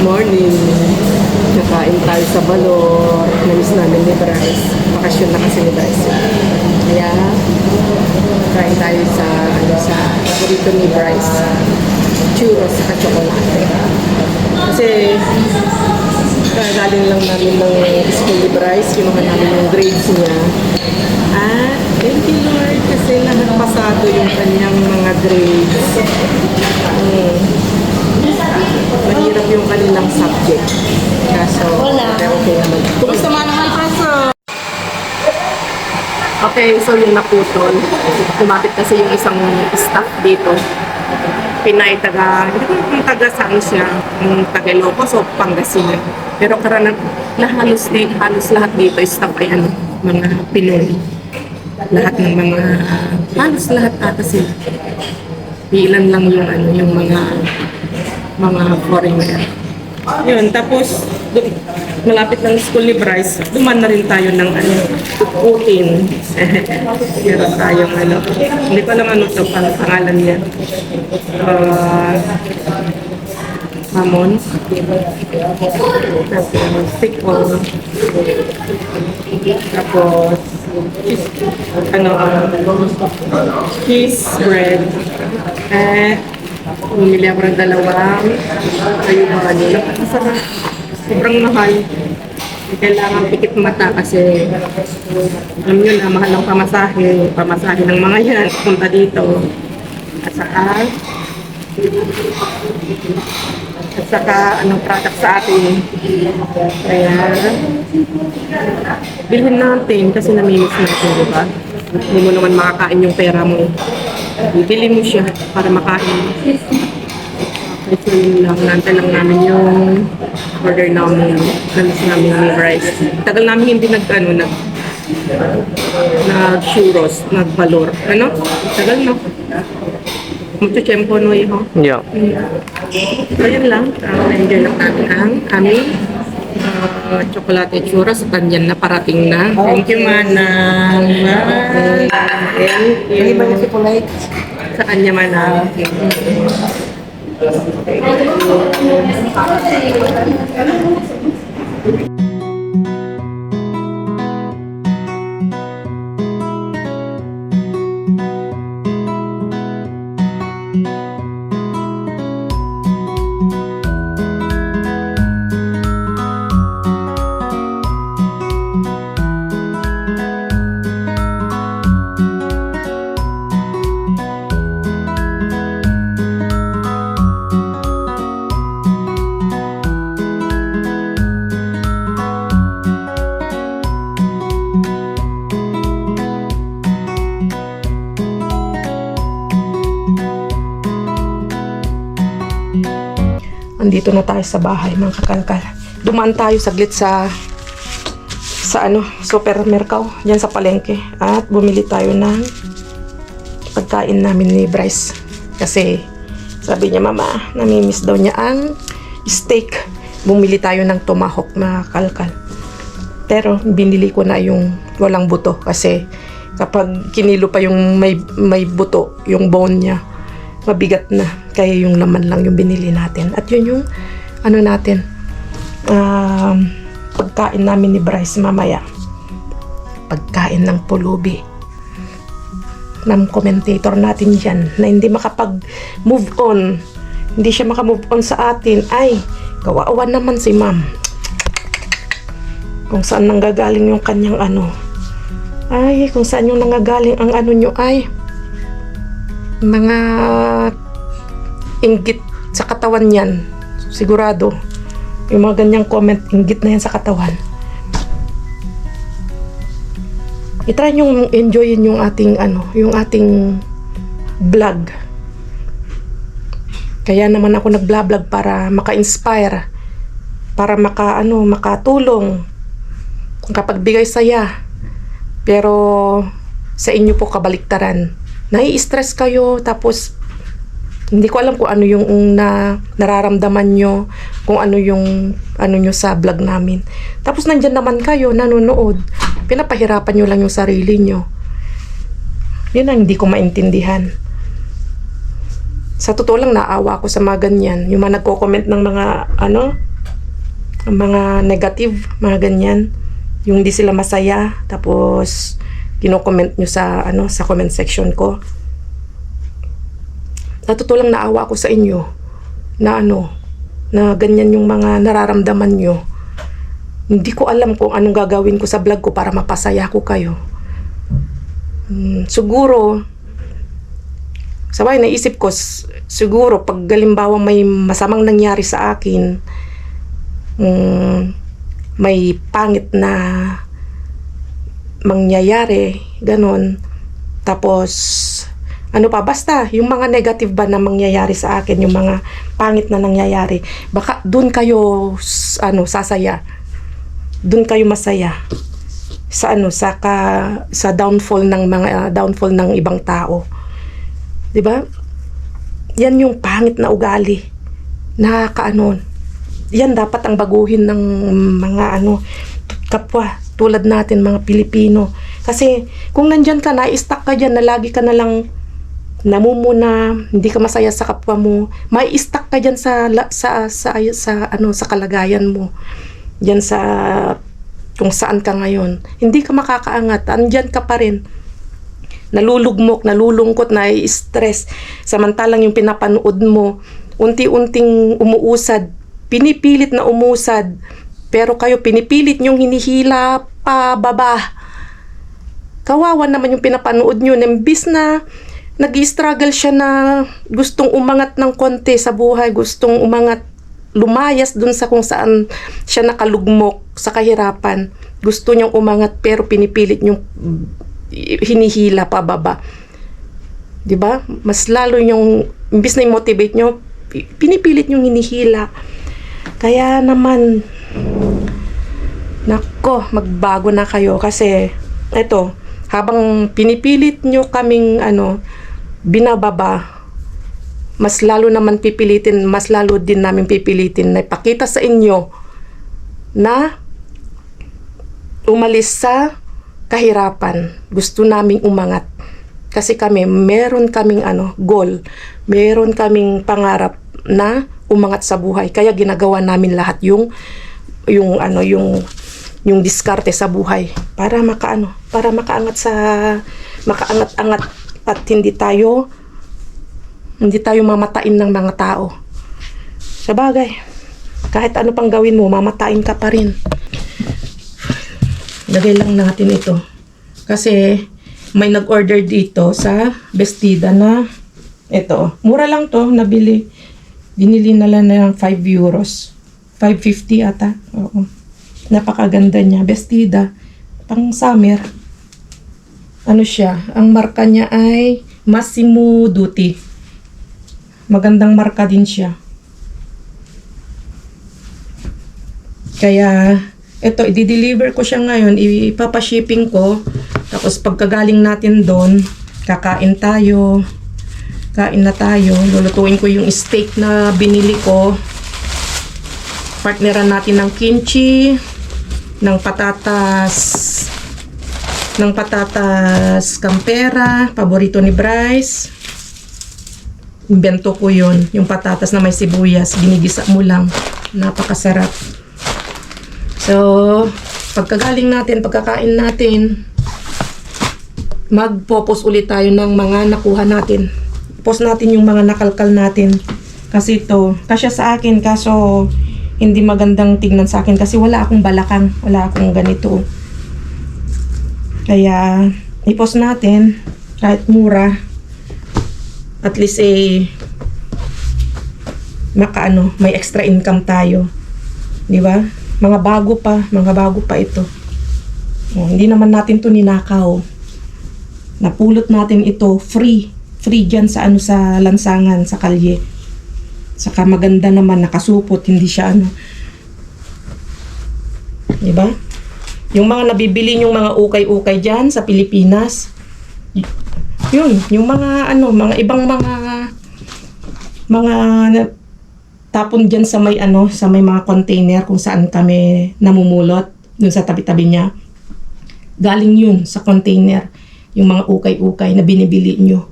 Morning. Kakain tayo sa Balor. Namiss namin ni Bryce. Bakasyon na kasi ni Bryce. Kaya, kain tayo sa paborito ni Bryce. Churros sa chocolate. Kasi, galing lang namin ng school ni Bryce. Kinuha namin yung grades niya. At, thank you Lord. Kasi lahat pasado yung kanyang mga grades. Mahirap yung kanilang subject. Kaso, okay naman. Kumusta man naman kaso? Okay, so yung naputol. Lumapit kasi yung isang staff dito. Pinay taga, hindi ko yung taga saan siya, yung taga Ilocos o Pangasinan. Pero halos lahat dito staff ay mga Pinoy. Lahat ng mga, halos lahat ata sila. Ilan lang yung mga foreigner. Yun, tapos malapit ng school ni Bryce, duman na rin tayo ng Putin. Meron tayong hindi ko alam ano ito, pangalan niya. Hamon. Tapos sikol. Tapos cheese bread. Bumili ako ng dalawang ayuhan nila. Masarap. Sobrang mahal. Kailangan pikit mata kasi alam nyo na, mahal ang pamasahe ng mga yan punta dito. At saka anong product sa atin. Kaya bilhin natin kasi namimiss natin, diba? Hindi mo naman makakain yung pera mo. Bibili mo siya para makain. So yun lang, nantay lang namin yung order namin. Namis namin ni Bryce. Tagal namin hindi nag-churros, nag-balor. Tagal no? Mucho tiempo no yun. Yeah. So yun lang, enjoy lang namin ang aming chocolate churros at yan na parating na. Thank you, Manang. Thank you. Sa kanya, Manang. Andito na tayo sa bahay, mga kakalkal. Dumaan tayo saglit sa supermercado, diyan sa palengke. At bumili tayo ng pagkain namin ni Bryce. Kasi sabi niya, mama, namimiss daw niya ang steak. Bumili tayo ng tomahawk, mga kakalkal. Pero binili ko na yung walang buto kasi kapag kinilo pa yung may buto, yung bone niya, mabigat na. Kaya yung laman lang yung binili natin. At yun yung natin pagkain namin ni Bryce mamaya. Pagkain ng pulubi ng commentator natin dyan na hindi makapag-move on. Hindi siya makamove on sa atin. Ay, kawawa naman si ma'am. Kung saan nanggagaling yung kanyang ay, kung saan yung nanggagaling ang nyo ay mga inggit sa katawan yan. Sigurado yung mga ganyang comment, inggit na yan sa katawan. I-try nyo enjoyin yung ating yung ating vlog. Kaya naman ako nag-vlog para maka-inspire, para makatulong kapag bigay saya. Pero sa inyo po kabaliktaran, nai-stress kayo, tapos hindi ko alam kung ano yung nararamdaman nyo, kung ano yung nyo sa vlog namin. Tapos nandyan naman kayo, nanonood. Pinapahirapan nyo lang yung sarili nyo. Yun ang hindi ko maintindihan. Sa totoo lang, naawa ko sa mga ganyan. Yung mga nagko-comment ng mga ang mga negative, mga ganyan. Yung di sila masaya, tapos kino-comment nyo sa sa comment section ko. Natutulang naawa ako sa inyo na na ganyan yung mga nararamdaman nyo. Hindi ko alam kung anong gagawin ko sa vlog ko para mapasaya ko kayo. Siguro, sabay naisip ko, siguro pag galimbawa may masamang nangyari sa akin, may pangit na mangyayari, ganon. Tapos, basta, yung mga negative ba na mangyayari sa akin, yung mga pangit na nangyayari, baka dun kayo, sasaya. Dun kayo masaya. Sa sa downfall ng ibang tao. 'Di ba? Yan yung pangit na ugali. Yan dapat ang baguhin ng mga kapwa tulad natin mga Pilipino. Kasi kung nandiyan ka na, stuck ka diyan na lagi ka na lang namumuna, hindi ka masaya sa kapwa mo, may stuck ka diyan sa kalagayan mo. Diyan sa kung saan ka ngayon. Hindi ka makakaangat. Andyan ka pa rin. Nalulugmok, nalulungkot, nai-stress. Samantalang yung pinapanood mo, unti-unting umuusad. Pinipilit na umusad. Pero kayo, pinipilit nyong hinihila pa baba. Kawawa naman yung pinapanood nyo. Imbis na nag-struggle siya na gustong umangat ng konti sa buhay, gustong umangat, lumayas dun sa kung saan siya nakalugmok sa kahirapan. Gusto niyang umangat pero pinipilit niyong hinihila pababa. 'Di ba? Mas lalo yung imbis na i-motivate niyo, pinipilit niyong hinihila. Kaya naman nako, magbago na kayo kasi eto, habang pinipilit niyo kaming binababa, mas lalo naman pipilitin, mas lalo din namin pipilitin na ipakita sa inyo na umalis sa kahirapan. Gusto naming umangat. Kasi kami, meron kaming goal. Meron kaming pangarap na umangat sa buhay. Kaya ginagawa namin lahat yung diskarte sa buhay para makaangat makaangat-angat at hindi tayo mamatain ng mga tao. Sa bagay, kahit ano pang gawin mo, mamatain ka pa rin. Lagay lang natin ito. Kasi may nag-order dito sa Bestida na ito. Mura lang to, nabili. Binili na lang ng 5 euros. 5.50 ata. Oo. Napakaganda niya. Bestida. Pang summer. Siya? Ang marka niya ay Massimo Dutti. Magandang marka din siya. Kaya, ito, i-deliver ko siya ngayon. Ipapa-shipping ko. Tapos, pagkagaling natin doon, kakain tayo. Kain na tayo. Lulutuin ko yung steak na binili ko. Partneran natin ng kimchi, ng patatas campera, paborito ni Bryce. Invento ko yun. Yung patatas na may sibuyas, ginigisa mo lang. Napakasarap. So, pagkakain natin, magpo-post ulit tayo ng mga nakuha natin. Post natin yung mga nakalkal natin. Kasi ito, kasya sa akin, kaso hindi magandang tignan sa akin kasi wala akong balakang, wala akong ganito. Kaya, i-post natin, kahit mura, at least may extra income tayo. Di ba? Mga bago pa ito. Hindi naman natin to ninakaw. Napulot natin ito free dyan sa sa lansangan, sa kalye. Saka maganda naman, nakasupot, hindi siya di ba? Yung mga nabibili yung mga ukay-ukay dyan sa Pilipinas, yun, yung mga mga ibang mga tapon dyan sa may sa may mga container kung saan kami namumulot, dun sa tabi-tabi niya. Galing yun sa container, yung mga ukay-ukay na binibili nyo.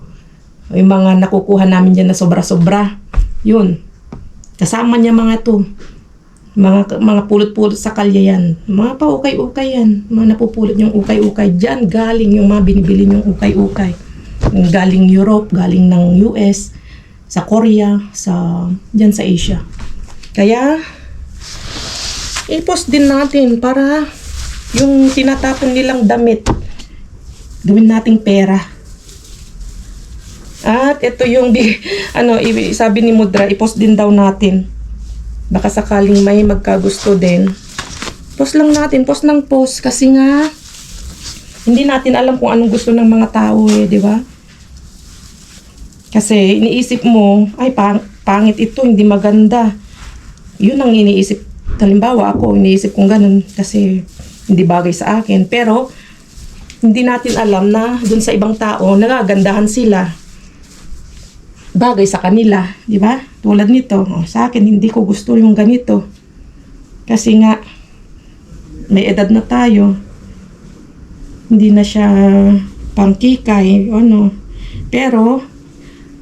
Yung mga nakukuha namin dyan na sobra-sobra, yun. Kasama niya mga to. Mga pulot-pulot sa kalye yan. Mga pa-ukay-ukay yan. Mga napupulot yung ukay-ukay. Diyan galing yung mga binibili yung ukay-ukay. Galing Europe, galing ng US, sa Korea, diyan sa Asia. Kaya, i-post din natin para yung tinatapon nilang damit, gawin nating pera. At ito yung, sabi ni Mudra, i-post din daw natin. Baka sakaling may magkagusto din. Post lang natin, post ng post. Kasi nga, hindi natin alam kung anong gusto ng mga tao di ba? Kasi iniisip mo, ay pangit ito, hindi maganda. Yun ang iniisip. Halimbawa ako, iniisip kong ganun kasi hindi bagay sa akin. Pero, hindi natin alam na dun sa ibang tao, nagagandahan sila. Bagay sa kanila, di ba? Tulad nito, sa akin hindi ko gusto yung ganito. Kasi nga may edad na tayo. Hindi na siya pangkikay, Pero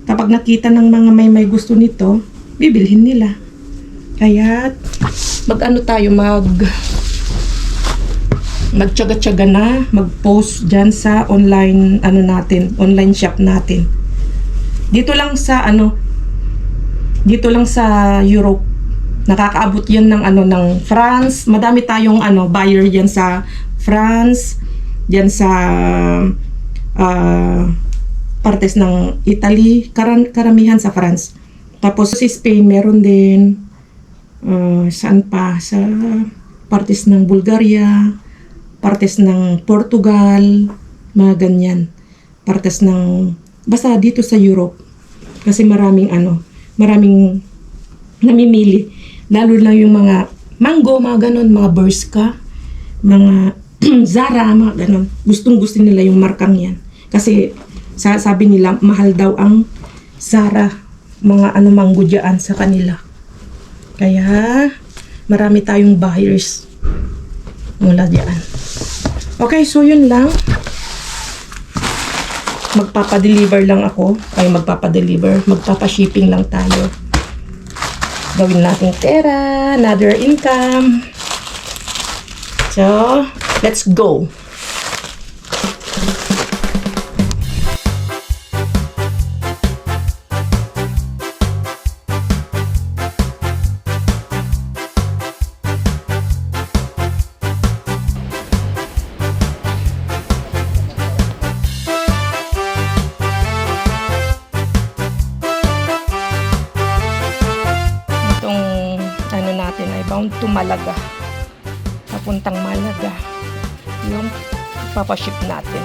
kapag nakita ng mga may gusto nito, bibilhin nila. Kaya magtiyaga-tiyaga na, mag-post diyan sa online online shop natin. Dito lang sa Europe, nakakaabot yan ng France. Madami tayong buyer diyan sa France, diyan sa partes ng Italy, karamihan sa France. Tapos sa Spain meron din, saan pa, sa partes ng Bulgaria, partes ng Portugal, mga ganyan. Partes ng basta dito sa Europe. Kasi maraming namimili. Lalo na yung mga Mango, mga ganon, mga Bershka, mga Zara, mga ganon. Gustong-gusto nila yung markang yan. Kasi sabi nila, mahal daw ang Zara, mga Mango dyan sa kanila. Kaya, marami tayong buyers mula dyan. Okay, so yun lang. Magpapadeliver lang ako. Magpapa-shipping lang tayo. Gawin natin pera, another income. So, let's go. Natin ay bound to Malaga, papuntang Malaga yung papaship natin.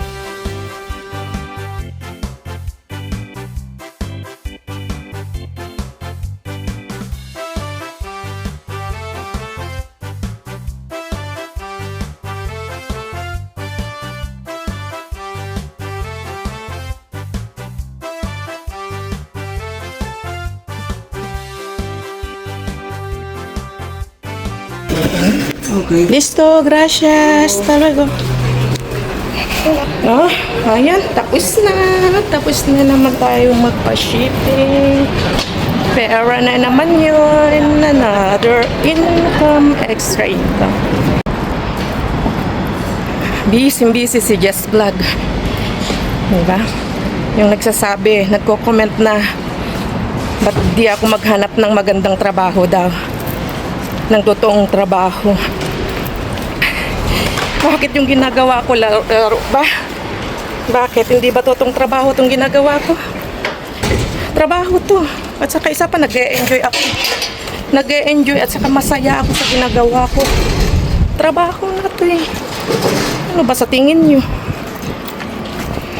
Okay. Listo, gracias. Talaga. Ayan, tapos na naman tayo magpa-shipping. Pera na naman yun. Another income, extra income. Busy si Jess Vlog. Diba? Yung nagsasabi, nagko-comment na ba't di ako maghanap ng magandang trabaho daw, ng totoong trabaho. Bakit yung ginagawa ko laro ba? Bakit? Hindi ba totoong trabaho itong ginagawa ko? Trabaho to. At saka isa pa, nag-e-enjoy ako. Nag-e-enjoy at saka masaya ako sa ginagawa ko. Trabaho na to eh. Ano ba sa tingin nyo?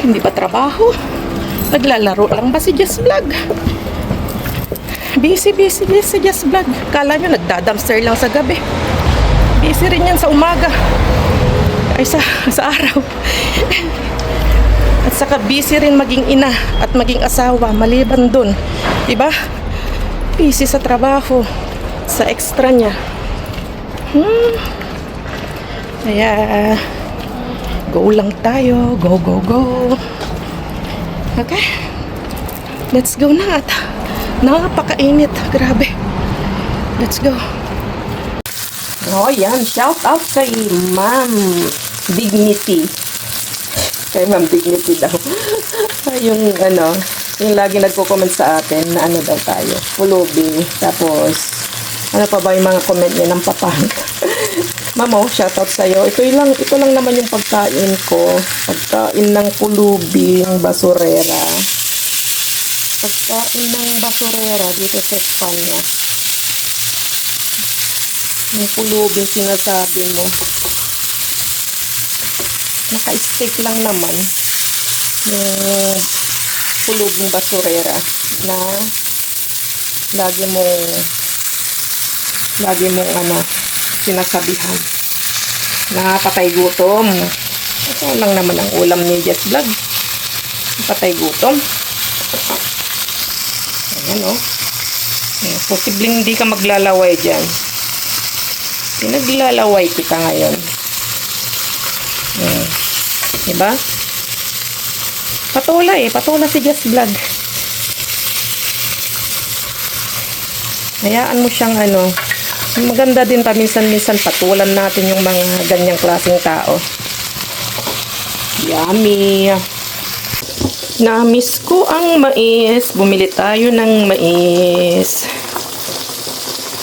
Hindi ba trabaho? Naglalaro lang ba si Jess Vlog? Busy si Jess Vlog. Kala nyo nagda-dumpster lang sa gabi. Busy rin yan sa umaga. Ay sa araw. At saka busy rin maging ina at maging asawa maliban dun. Diba? Busy sa trabaho. Sa extra niya. Kaya go lang tayo. Go. Okay? Let's go na at napakainit. Grabe. Let's go. Oh, yan. Shout out kay Ma'am Dignity. Kay Ma'am Dignity daw. yung yung lagi nagko-comment sa atin na ano daw tayo. Pulubi. Tapos, ano pa ba yung mga comment niya ng papang. Ma'am, shout out sa'yo. Ito lang naman yung pagkain ko. Pagkain ng pulubi, ng basurera. Pagkain ng basurera dito sa Espanya. Yung pulubi sinasabi mo. Naka-stick lang naman yung pulubing basurera na lagi mong sinasabihan. Nakapatay gutom. Ito lang naman ang ulam ni Jess Vlog. Patay gutom. Ayan o. Posibleng hindi ka maglalaway dyan. Pinaglalaway kita ngayon. Diba? Patula si Jess Vlog. Hayaan mo siyang maganda din paminsan-minsan patulan natin yung mga ganyang klaseng tao. Yummy! Na-miss ko ang mais. Bumili tayo ng mais.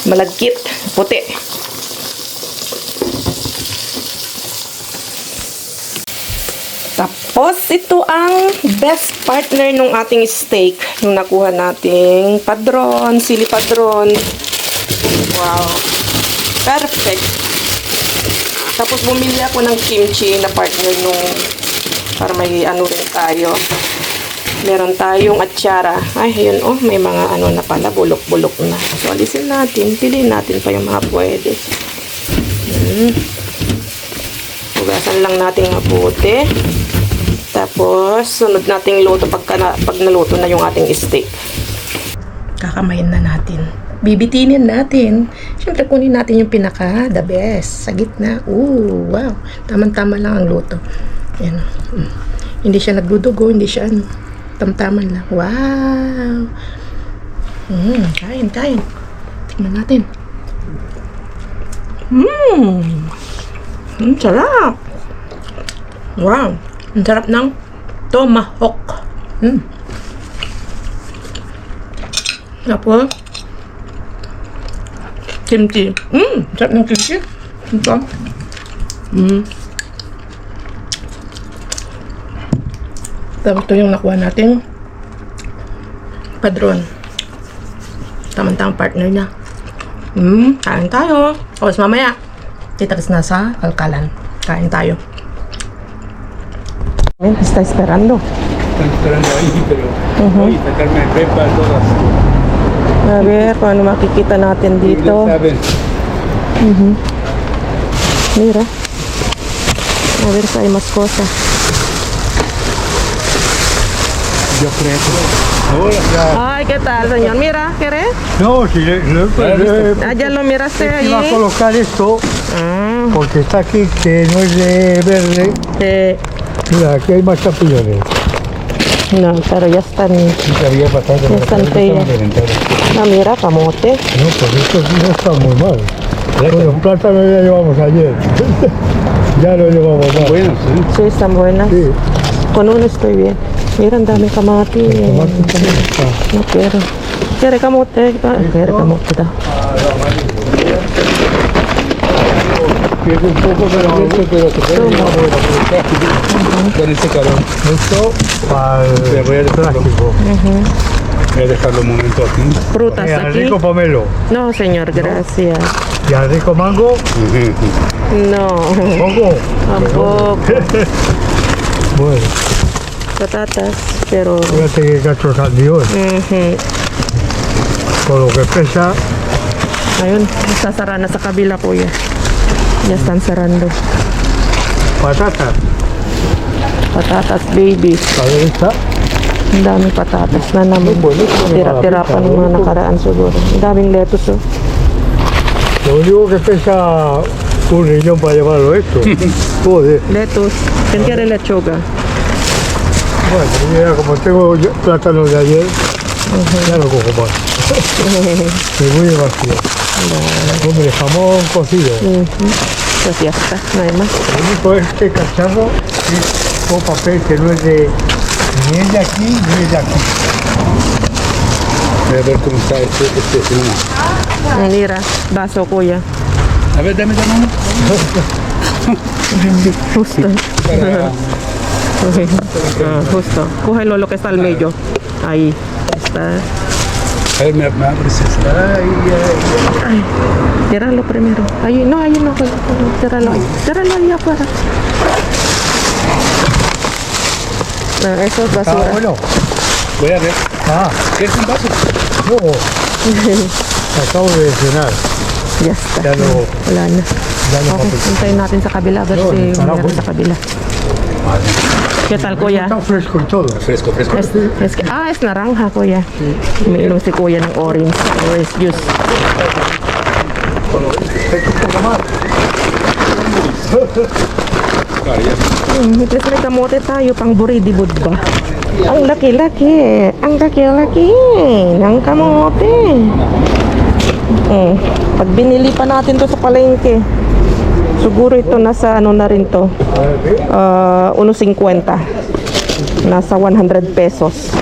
Malagkit. Puti. Tapos, ito ang best partner ng ating steak. Yung nakuha nating padron, sili padron. Wow. Perfect. Tapos, bumili ako ng kimchi na partner para may rin tayo. Meron tayong atsara. Ay, yun may mga na pala, bulok-bulok na. So, alisin natin. Piliin natin pa yung mga pwede. Hugasan lang natin mabuti. Tapos, sunod nating luto pag naluto na yung ating steak. Kakamayin na natin. Bibitinin natin. Siyempre, kunin natin yung the best. Sa gitna. Ooh, wow. Tamang-tama lang ang luto. Yan. Hindi siya nagdudugo. Hindi siya tamtaman lang. Wow. Kain. Tingnan natin. Sarap. Wow. Ang sarap ng tomahawk. Tapos, kimchi. Sarap ng kimchi. Ito. Tapos ito yung nakuha natin. Padron. Tamang-tamang partner niya. Kain tayo. Tapos mamaya, titakas na sa Alcalan. Kain tayo. Está esperando. Están esperando ahí, pero hoy sacarme de prepa todas. A ver, kung ano makikita natin dito. Saben. Mira. A ver si hay más cosas. Yo creo. Hola, Ay, ¿qué tal, señor? Mira, ¿querés? no, si Ya lo miraste allí. iba a colocar esto porque está aquí que no es de verde. Mira, aquí hay más champiñones. No, pero ya están. Y había bastante. Ya están feas. No, mira, camote. No, pues esto no está muy mal. Bueno, un plátano ya llevamos ayer. Ya lo llevamos mal. Bueno, sí. Sí, están buenas. Sí. Con uno estoy bien. Mira, dame camote. Tomate también está. No quiero. ¿Quiere camote? Quiere camote. Pierde un poco pero te puede llevar con ese calor. Esto para el plástico. Voy a dejarlo un momento aquí. Frutas Al aquí. rico pomelo. No, señor, gracias. Y al rico mango. No, Poco. tampoco. Bueno, Patatas, pero. fíjate que cacho salió. Con lo que pesa. Ayun, sasara na sa kabila po yan. Ya están cerrando. Patatas. Patatas, baby. A ver esta. Ang daming patatas na naman. Tira-tira pa ng mga nakaraan siguro. Ang daming lettuce, oh. Lo único que pesa un riñón para llevarlo esto. Joder. Lettuce. ¿Quién quiere lechuga? Bueno, mira, como tengo plátano de ayer, ya no cojo más. Me voy a vacío. Hombre, jamón cocido. Pues ya está, no hay más. Lo único este cacharro es un papel que no es de ni es de aquí ni es de aquí. Voy a ver cómo está este cinema. Mira, vaso kuya. A ver, dame la mano. Justo. Para... Justo. Cógelo lo que está al medio. Ahí está. A ver, me abres esta. Ay, ciérralo primero. Ahí no, ciérralo ahí. Ciérralo ahí afuera. No, eso es Ah, basura. bueno. Voy a ver. ¿Quieres un vaso? No. Acabo de cenar. Ya está. Ya no. Wala na. Ya no, Okay, hintayin natin sa kabila kasi parang meron sa kabila. ¿Qué tal, kuya? Está fresco y todo. Fresco, fresco. Es naranja, kuya. Umiinom si kuya ng orange juice. Tapos may kamote tayo, pang buridibud ba? Ang laki-laki ng kamote. Pag binili pa natin to sa palengke, siguro ito nasa ano na rin to, 1.50. Nasa 100 pesos.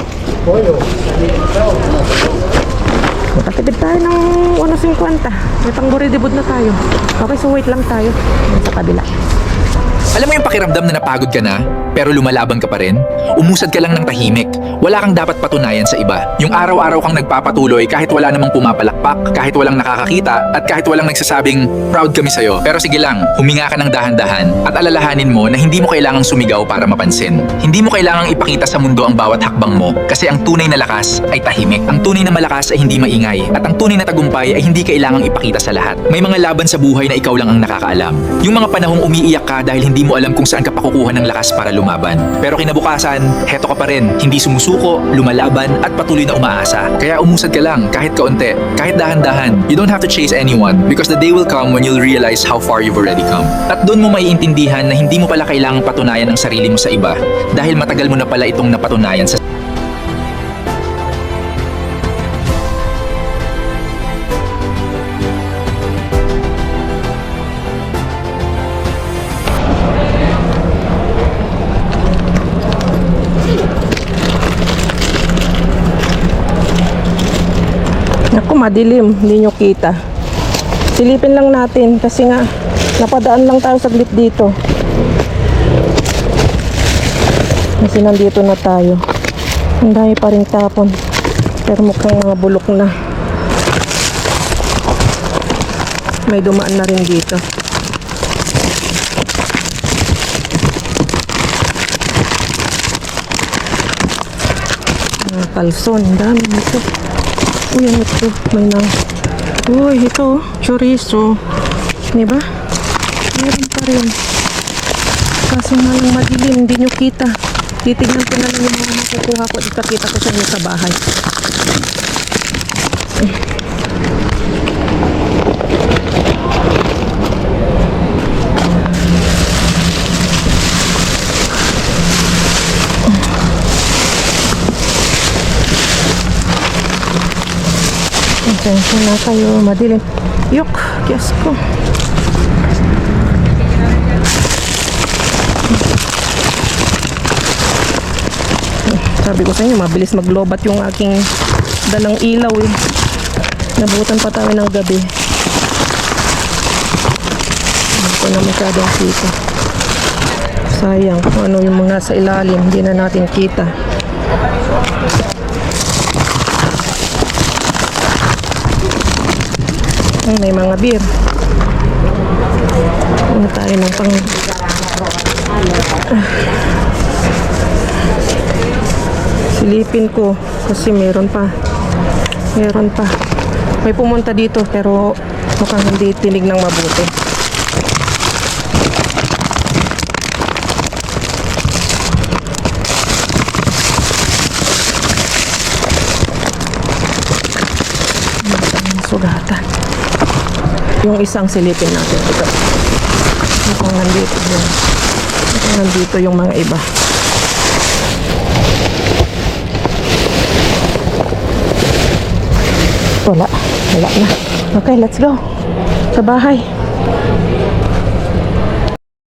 Makatipid tayo ng 1.50. May pang buridibud na tayo. Okay, so wait lang tayo sa kabila. Alam mo yung pakiramdam na napagod ka na, pero lumalaban ka pa rin? Umusad ka lang ng tahimik. Wala kang dapat patunayan sa iba. Yung araw-araw kang nagpapatuloy kahit wala namang pumapalakpak, kahit walang nakakakita, at kahit walang nagsasabing, proud kami sa'yo. Pero sige lang, huminga ka ng dahan-dahan at alalahanin mo na hindi mo kailangang sumigaw para mapansin. Hindi mo kailangang ipakita sa mundo ang bawat hakbang mo kasi ang tunay na lakas ay tahimik. Ang tunay na malakas ay hindi maingay at ang tunay na tagumpay ay hindi kailangang ipakita sa lahat. May mga laban sa buhay na ikaw lang ang nakakaalam. Yung mga panahong umiiyak ka dahil hindi mo alam kung saan ka pakukuha ng lakas para lumaban. Pero kinabukasan, heto ka pa rin, hindi sumusuko, lumalaban at patuloy na umaasa. Kaya umusad ka lang kahit kaunti, kahit dahan-dahan. You don't have to chase anyone because the day will come when you'll realize how far you've already come. At doon mo maiintindihan na hindi mo pala kailangang patunayan ang sarili mo sa iba dahil matagal mo na pala itong napatunayan sa Naku, madilim, hindi nyo kita. Silipin lang natin kasi nga napadaan lang tayo saglit dito. Kasi nandito na tayo. Ang dami pa rin tapon. Pero mukhang mga bulok na. May dumaan na rin dito. Mga kalson, dami nito. Uy, ano ito? May nang... Uy, ito. Chorizo. Diba? Meron pa rin. Kaso nga lang madilim. Hindi nyo kita. Titignan ko na lang yung mga makukuha ko. Ipakita ko sa inyo sa bahay. Pasensya na kayo, madilim. Yok, kiyas ko. Sabi ko sa inyo, mabilis maglobat yung aking dalang ilaw eh. Nabutan pa tayo ng gabi. Hindi ko na masyadong kita. Sayang kung ano yung mga sa ilalim, hindi na natin kita. May mga beer. Ano tayo ng pang... Silipin ko kasi meron pa. Meron pa. May pumunta dito pero mukhang hindi tinig ng mabuti. Sugatan. Yung isang silipin natin ito. Mukhang nandito yun. Mukhang nandito yung mga iba. Wala na. Okay, let's go. Sa bahay.